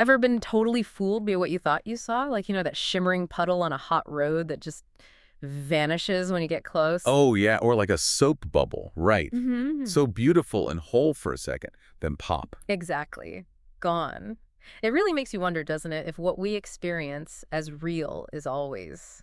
Ever been totally fooled by what you thought you saw? Like, that shimmering puddle on a hot road that just vanishes when you get close? Oh, yeah, or like a soap bubble, right. Mm-hmm. So beautiful and whole for a second, then pop. Exactly. Gone. It really makes you wonder, doesn't it, if what we experience as real is always,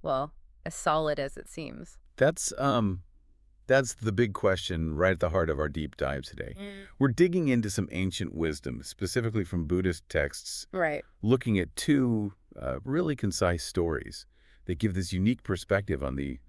well, as solid as it seems. That's the big question right at the heart of our deep dive today. We're digging into some ancient wisdom, specifically from Buddhist texts, Right. looking at two really concise stories that give this unique perspective on the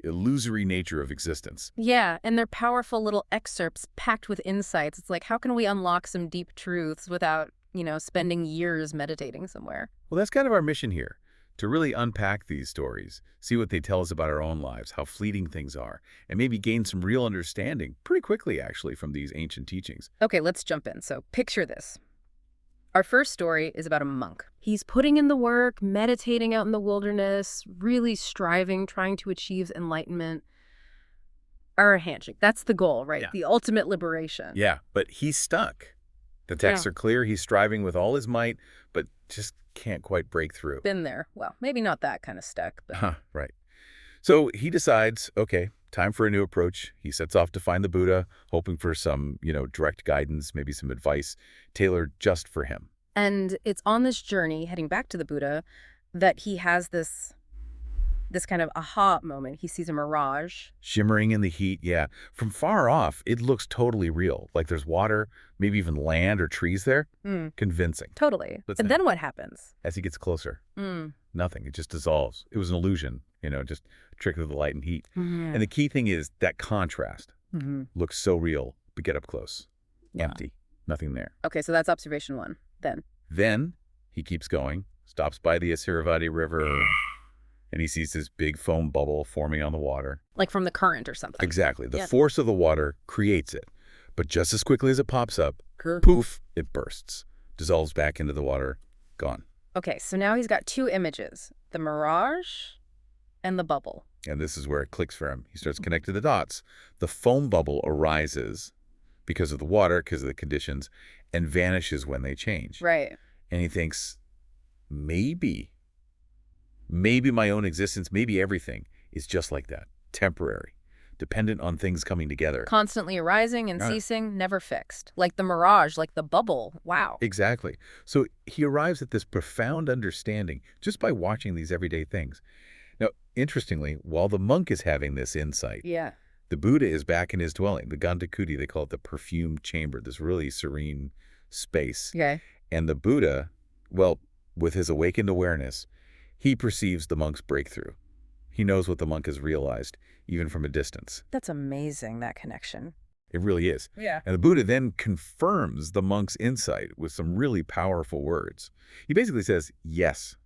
illusory nature of existence. Yeah, and they're powerful little excerpts packed with insights. It's like, how can we unlock some deep truths without, spending years meditating somewhere? Well, that's kind of our mission here, to really unpack these stories, see what they tell us about our own lives, how fleeting things are, and maybe gain some real understanding pretty quickly, actually, from these ancient teachings. Okay, let's jump in. So picture this. Our first story is about a monk. He's putting in the work, meditating out in the wilderness, really striving, trying to achieve enlightenment. Arahantship. That's the goal, right? Yeah. The ultimate liberation. Yeah, but he's stuck. The texts are clear. He's striving with all his might, but just can't quite break through. Been there. Well, maybe not that kind of stuck, but Right. So he decides, okay, time for a new approach. He sets off to find the Buddha, hoping for some, direct guidance, maybe some advice tailored just for him. And it's on this journey heading back to the Buddha that he has this kind of aha moment. He sees a mirage. Shimmering in the heat, yeah. From far off, it looks totally real, like there's water, maybe even land or trees there. Convincing. Totally. But And then what happens? as he gets closer, Mm. nothing. It just dissolves. It was an illusion, just a trick of the light and heat. Mhm. And the key thing is that contrast. Mhm. Looks so real, but get up close. Yeah. Empty. Nothing there. Okay, so that's observation one. Then he keeps going, stops by the Asiravati River, and he sees this big foam bubble forming on the water. Like from the current or something. Exactly. The Yeah. force of the water creates it. But just as quickly as it pops up, poof, it bursts. Dissolves back into the water. Gone. Okay, so now he's got two images, the mirage and the bubble. And this is where it clicks for him. He starts connecting the dots. The foam bubble arises because of the water, because of the conditions, and vanishes when they change. Right. And he thinks, maybe my own existence, maybe everything is just like that, temporary, dependent on things coming together. Constantly arising and Right. ceasing, never fixed. Like the mirage, like the bubble. Wow. Exactly. So he arrives at this profound understanding just by watching these everyday things. Now, interestingly, while the monk is having this insight, Yeah. the Buddha is back in his dwelling, the Gandhakoti, they call it the perfumed chamber, this really serene space. Okay. And the Buddha, well, with his awakened awareness, he perceives the monk's breakthrough. He knows what the monk has realized, even from a distance. That's amazing, that connection. It really is. Yeah. And the Buddha then confirms the monk's insight with some really powerful words. He basically says, yes,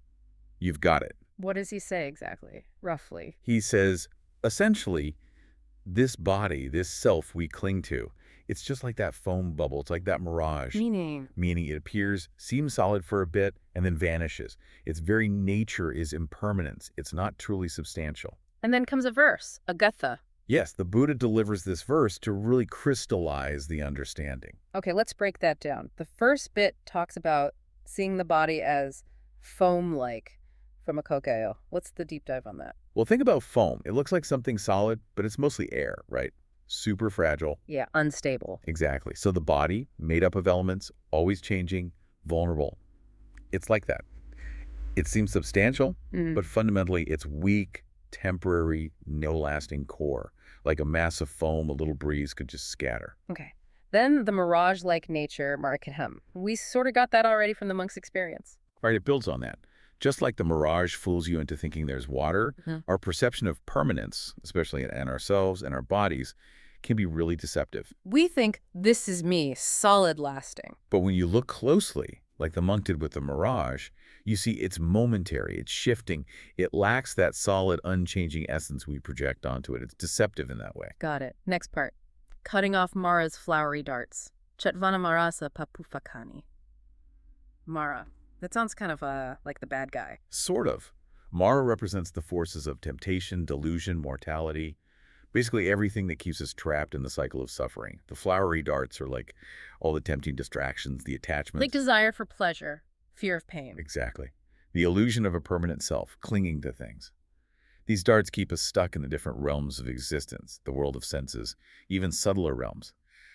you've got it. What does he say exactly, roughly? He says, essentially, this body, this self we cling to, it's just like that foam bubble. It's like that mirage. Meaning? Meaning it appears, seems solid for a bit, and then vanishes. Its very nature is impermanence. It's not truly substantial. And then comes a verse, a gatha. Yes, the Buddha delivers this verse to really crystallize the understanding. Okay, let's break that down. The first bit talks about seeing the body as foam-like from a kokeo. What's the deep dive on that? Well, think about foam. It looks like something solid, but it's mostly air, right? Super fragile. Yeah, unstable. Exactly. So the body, made up of elements, always changing, vulnerable. It's like that. It seems substantial, but fundamentally it's weak, temporary, no lasting core. Like a mass of foam, a little breeze could just scatter. Okay. Then the mirage-like nature, Marikaham. We sort of got that already from the monk's experience. Right, it builds on that. Just like the mirage fools you into thinking there's water, our perception of permanence, especially in ourselves and our bodies, can be really deceptive. We think, this is me, solid lasting. But when you look closely, like the monk did with the mirage, you see it's momentary, it's shifting. It lacks that solid, unchanging essence we project onto it. It's deceptive in that way. Got it. Next part. Cutting off Mara's flowery darts. Chatvana Marasa Papufakani. Mara. That sounds kind of like the bad guy. Sort of. Mara represents the forces of temptation, delusion, mortality. Basically everything that keeps us trapped in the cycle of suffering. The flowery darts are like all the tempting distractions, the attachments. Like desire for pleasure, fear of pain. Exactly. The illusion of a permanent self, clinging to things. These darts keep us stuck in the different realms of existence, the world of senses, even subtler realms.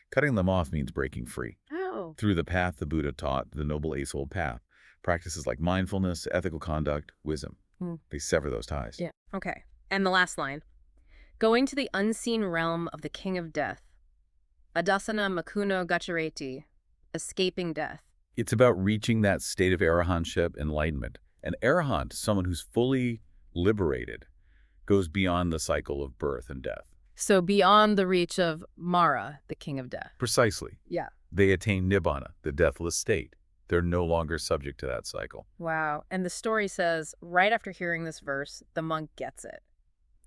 Cutting them off means breaking free. Oh. Through the path the Buddha taught, the Noble Eightfold Path, practices like mindfulness, ethical conduct, wisdom. They sever those ties. Yeah. Okay. And the last line. Going to the unseen realm of the king of death. Adasana makuno gachareti. Escaping death. It's about reaching that state of arahantship, enlightenment. An arahant, someone who's fully liberated, goes beyond the cycle of birth and death. So beyond the reach of Mara, the king of death. Precisely. Yeah. They attain nibbana, the deathless state. They're no longer subject to that cycle. Wow. And the story says, right after hearing this verse, the monk gets it.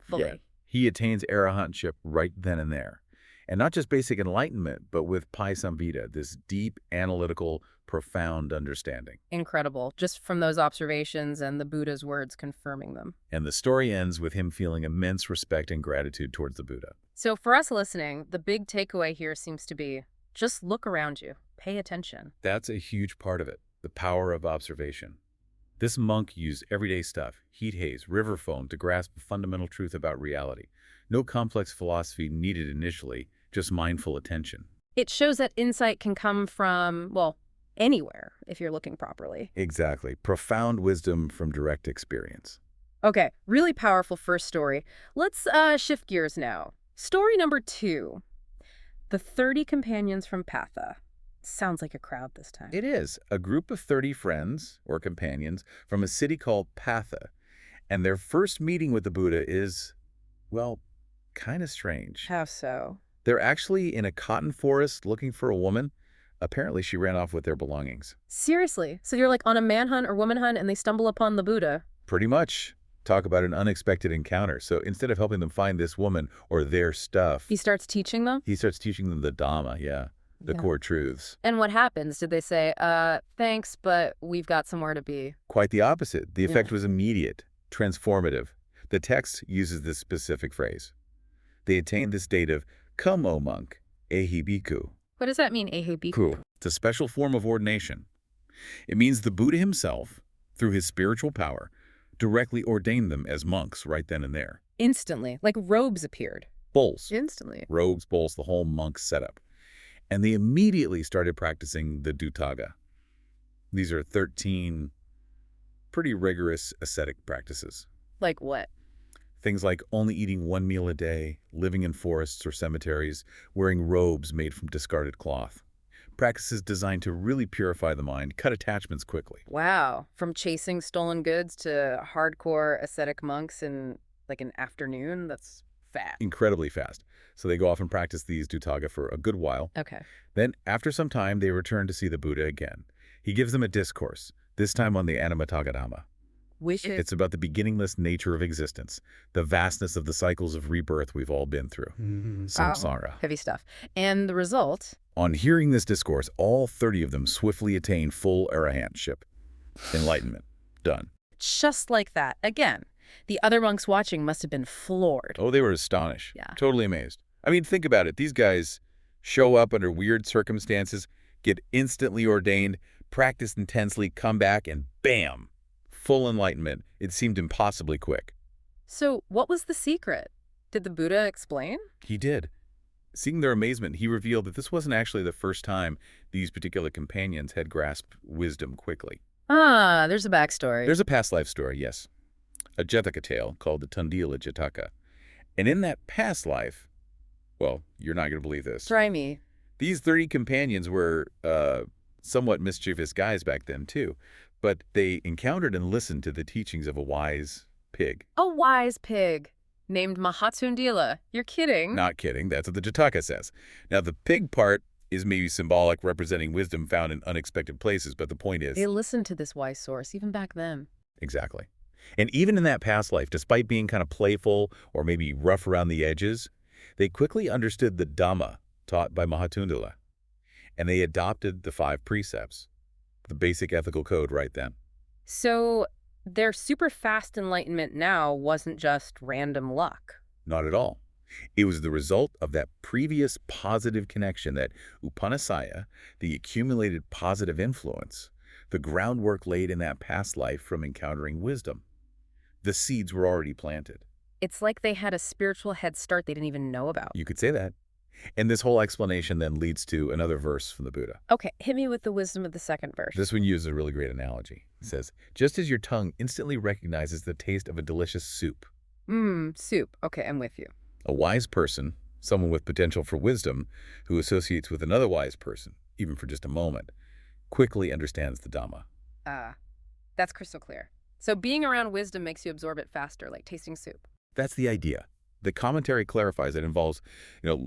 Fully. Yeah. He attains arahantship right then and there. And not just basic enlightenment, but with Pāṭheyya, this deep, analytical, profound understanding. Incredible. Just from those observations and the Buddha's words confirming them. And the story ends with him feeling immense respect and gratitude towards the Buddha. So for us listening, the big takeaway here seems to be, just look around you. Pay attention. That's a huge part of it, the power of observation. This monk used everyday stuff, heat haze, river foam, to grasp a fundamental truth about reality. No complex philosophy needed initially, just mindful attention. It shows that insight can come from, well, anywhere, if you're looking properly. Exactly. Profound wisdom from direct experience. Okay, really powerful first story. Let's shift gears now. Story number 2. The 30 companions from Pāṭheyya. Sounds like a crowd this time. It is. A group of 30 friends, or companions, from a city called Pāṭheyya. And their first meeting with the Buddha is, well, kind of strange. How so? They're actually in a cotton forest looking for a woman. Apparently, she ran off with their belongings. Seriously? So you're like on a manhunt or woman hunt and they stumble upon the Buddha? Pretty much. Talk about an unexpected encounter. So instead of helping them find this woman or their stuff, He starts teaching them? he starts teaching them the dharma, the core truths. And what happens? Did they say, thanks, but we've got somewhere to be? Quite the opposite. The effect was immediate, transformative. The text uses this specific phrase. They attain the state of, "Come, O monk, ehi bhikkhu." What does that mean, ehe bhikkhu? It's a special form of ordination. It means the Buddha himself, through his spiritual power, directly ordained them as monks right then and there. Instantly. Like robes appeared. Bowls. Instantly. Robes, bowls, the whole monk setup. And they immediately started practicing the Dhuttaga. These are 13 pretty rigorous ascetic practices. Like what? Things like only eating one meal a day, living in forests or cemeteries, wearing robes made from discarded cloth. Practices designed to really purify the mind, cut attachments quickly. Wow. From chasing stolen goods to hardcore ascetic monks in like an afternoon? That's fast. Incredibly fast. So they go off and practice these Dhuttaga for a good while. Okay. Then, after some time, they return to see the Buddha again. He gives them a discourse, this time on the Anattamatthagadhamma. Which is... It's about the beginningless nature of existence, the vastness of the cycles of rebirth we've all been through. Samsara. Heavy stuff. And the result? On hearing this discourse, all 30 of them swiftly attain full arahantship, enlightenment. Done. Just like that. Again, the other monks watching must have been floored. Oh, they were astonished. Yeah. Totally amazed. I mean, think about it. These guys show up under weird circumstances, get instantly ordained, practice intensely, come back, and bam! Full enlightenment. It seemed impossibly quick. So what was the secret? Did the Buddha explain? He did. Seeing their amazement, he revealed that this wasn't actually the first time these particular companions had grasped wisdom quickly. Ah, there's a backstory. There's a past life story, yes. A Jetaka tale called the Tundila Jetaka. And in that past life, well, you're not going to believe this. Try me. These 30 companions were somewhat mischievous guys back then, too. But they encountered and listened to the teachings of a wise pig. A wise pig named Mahatundila. You're kidding. Not kidding. That's what the Jataka says. Now, the pig part is maybe symbolic, representing wisdom found in unexpected places, but the point is... They listened to this wise source even back then. Exactly. And even in that past life, despite being kind of playful or maybe rough around the edges, they quickly understood the Dhamma taught by Mahatundila, and they adopted the 5 precepts, the basic ethical code right then. So their super fast enlightenment now wasn't just random luck. Not at all. It was the result of that previous positive connection, that upanasaya, the accumulated positive influence, the groundwork laid in that past life from encountering wisdom. The seeds were already planted. It's like they had a spiritual head start they didn't even know about. You could say that. And this whole explanation then leads to another verse from the Buddha. Okay, hit me with the wisdom of the second verse. This one uses a really great analogy. It says, just as your tongue instantly recognizes the taste of a delicious soup, Soup. Okay, I'm with you. a wise person, someone with potential for wisdom, who associates with another wise person, even for just a moment, quickly understands the Dhamma. That's crystal clear. So being around wisdom makes you absorb it faster, like tasting soup. That's the idea. The commentary clarifies it involves,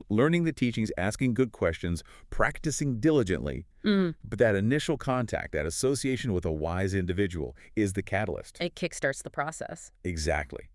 learning the teachings, asking good questions, practicing diligently. But that initial contact, that association with a wise individual is the catalyst. It kickstarts the process. Exactly.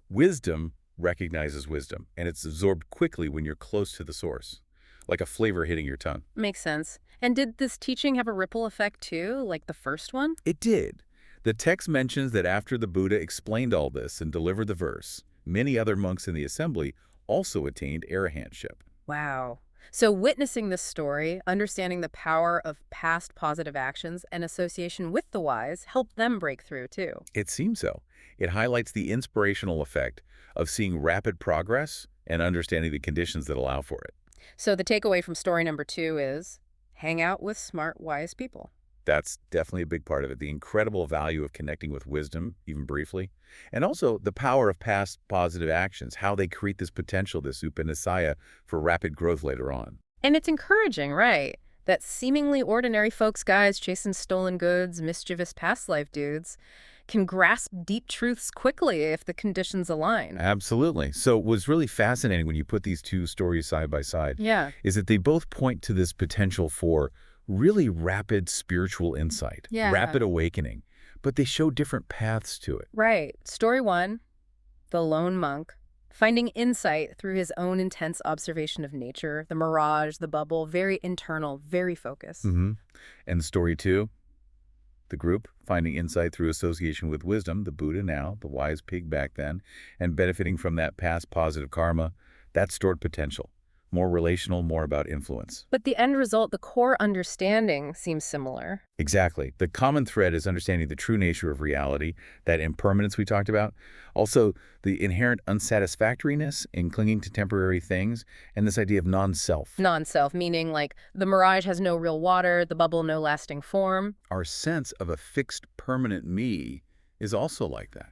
Wisdom recognizes wisdom, and it's absorbed quickly when you're close to the source, like a flavor hitting your tongue. Makes sense. And did this teaching have a ripple effect too, like the first one? It did. The text mentions that after the Buddha explained all this and delivered the verse, many other monks in the assembly also attained arahantship. Wow. So witnessing this story, understanding the power of past positive actions and association with the wise helped them break through too. It seems so. It highlights the inspirational effect of seeing rapid progress and understanding the conditions that allow for it. So the takeaway from story number 2 is hang out with smart, wise people. That's definitely a big part of it. The incredible value of connecting with wisdom, even briefly, and also the power of past positive actions, how they create this potential, this upanasaya, for rapid growth later on. And it's encouraging, right? That seemingly ordinary folks, guys chasing stolen goods, mischievous past life dudes, can grasp deep truths quickly if the conditions align. Absolutely. So what's really fascinating when you put these two stories side by side is that they both point to this potential for really rapid spiritual insight, rapid awakening, but they show different paths to it. Right. Story 1, the lone monk, finding insight through his own intense observation of nature, the mirage, the bubble, very internal, very focused. And story 2, the group, finding insight through association with wisdom, the Buddha now, the wise pig back then, and benefiting from that past positive karma, that stored potential. More relational, more about influence. But the end result, the core understanding, seems similar. Exactly. The common thread is understanding the true nature of reality, that impermanence we talked about. Also, the inherent unsatisfactoriness in clinging to temporary things, and this idea of non-self. Non-self, meaning like the mirage has no real water, the bubble no lasting form. Our sense of a fixed, permanent me is also like that.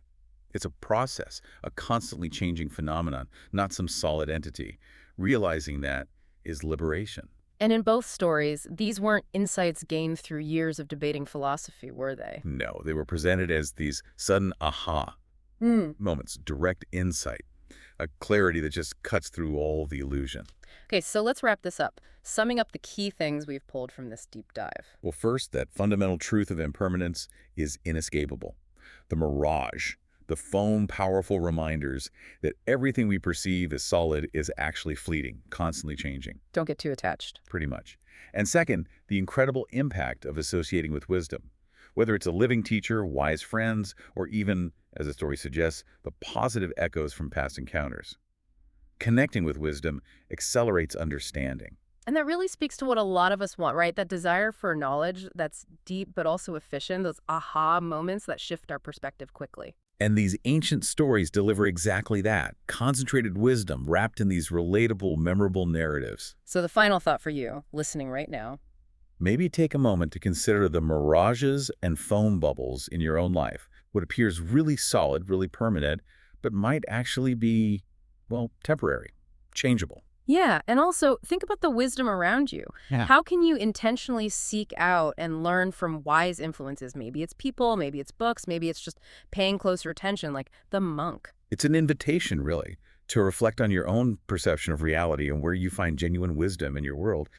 It's a process, a constantly changing phenomenon, not some solid entity. Realizing that is liberation. And in both stories, these weren't insights gained through years of debating philosophy, were they? No, they were presented as these sudden aha moments, direct insight, a clarity that just cuts through all the illusion. Okay, so let's wrap this up, summing up the key things we've pulled from this deep dive. Well, first, that fundamental truth of impermanence is inescapable. The mirage, the foam powerful reminders that everything we perceive as solid is actually fleeting, constantly changing. Don't get too attached. Pretty much. And second, the incredible impact of associating with wisdom. Whether it's a living teacher, wise friends, or even, as the story suggests, the positive echoes from past encounters. Connecting with wisdom accelerates understanding. And that really speaks to what a lot of us want, right? That desire for knowledge that's deep but also efficient, those aha moments that shift our perspective quickly. And these ancient stories deliver exactly that, concentrated wisdom wrapped in these relatable, memorable narratives. So the final thought for you, listening right now. Maybe take a moment to consider the mirages and foam bubbles in your own life. What appears really solid, really permanent, but might actually be, well, temporary, changeable. Yeah, and also think about the wisdom around you. How can you intentionally seek out and learn from wise influences? Maybe it's people, maybe it's books, maybe it's just paying closer attention, like the monk. It's an invitation, really, to reflect on your own perception of reality and where you find genuine wisdom in your world.